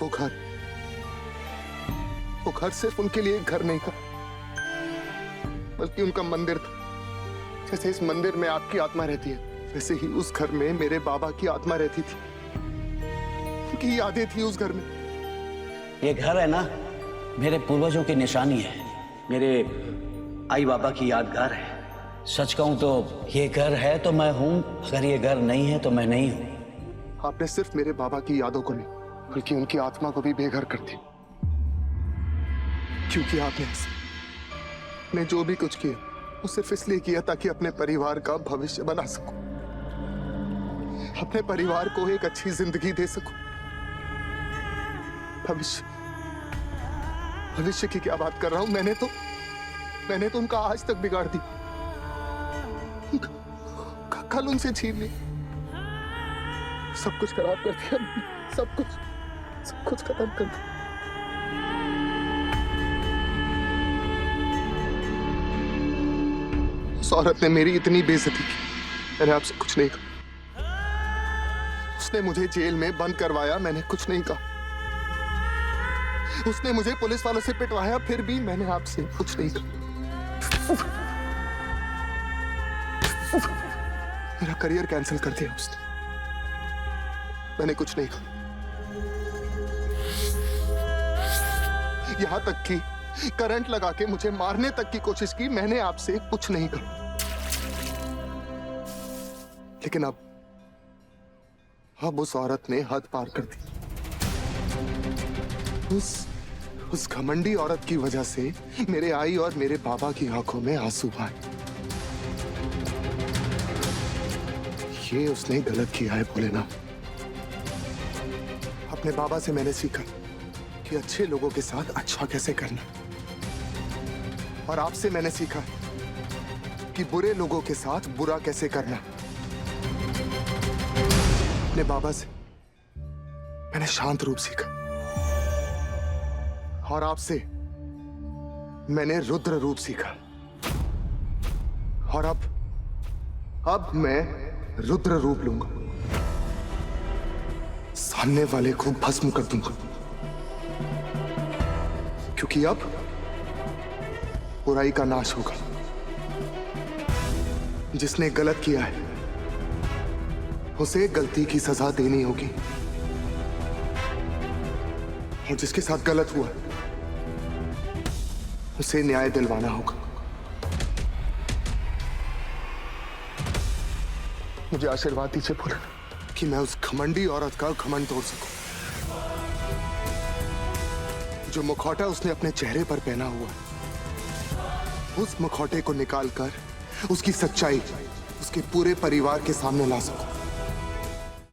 वो घर सिर्फ उनके लिए एक घर नहीं था, बल्कि उनका मंदिर था। जैसे इस मंदिर में आपकी आत्मा रहती है, वैसे ही उस घर में मेरे बाबा की आत्मा रहती थी। उनकी यादें थी उस घर में। ये घर है ना, मेरे पूर्वजों की निशानी है, मेरे आई बाबा की यादगार है। सच कहूं तो ये घर है तो मैं हूं, अगर ये घर नहीं है तो मैं नहीं हूं। आपने सिर्फ मेरे बाबा की यादों को नहीं, बल्कि उनकी आत्मा को भी बेघर कर दिया। क्योंकि आपने जो भी कुछ किया वो सिर्फ इसलिए किया ताकि अपने परिवार का भविष्य बना सकूं, अपने परिवार को एक अच्छी जिंदगी दे सकूं। भविष्य की क्या बात कर रहा हूं? मैंने तो उनका आज तक बिगाड़ दी, कल उनसे छीन ली, सब कुछ खराब कर दिया, सब कुछ खत्म कर दिया। उस औरत ने मेरी इतनी बेइज्जती की, मैंने आपसे कुछ नहीं कहा। उसने मुझे जेल में बंद करवाया, मैंने कुछ नहीं कहा। उसने मुझे पुलिस वालों से पिटवाया, फिर भी मैंने आपसे कुछ नहीं कहा। मेरा करियर कैंसिल कर दिया उसने, मैंने कुछ नहीं कहा। यहां तक कि करंट लगा के मुझे मारने तक की कोशिश की, मैंने आपसे कुछ नहीं कहा। लेकिन अब उस औरत ने हद पार कर दी। उस घमंडी औरत की वजह से मेरे आई और मेरे बाबा की आंखों में आंसू आए। ये उसने गलत किया है भोलेनाथ। अपने बाबा से मैंने सीखा कि अच्छे लोगों के साथ अच्छा कैसे करना, और आपसे मैंने सीखा कि बुरे लोगों के साथ बुरा कैसे करना। अपने बाबा से मैंने शांत रूप सीखा, और आपसे मैंने रुद्र रूप सीखा, और अब मैं रुद्र रूप लूंगा, सामने वाले को भस्म कर दूंगा। क्योंकि अब बुराई का नाश होगा। जिसने गलत किया है उसे गलती की सजा देनी होगी, और जिसके साथ गलत हुआ उसे न्याय दिलवाना होगा। मुझे आशीर्वाद दीजिए भोले, कि मैं उस घमंडी औरत का घमंड तोड़ सकूं। जो मुखौटा उसने अपने चेहरे पर पहना हुआ, उस मुखौटे को निकालकर उसकी सच्चाई उसके पूरे परिवार के सामने ला सकूं।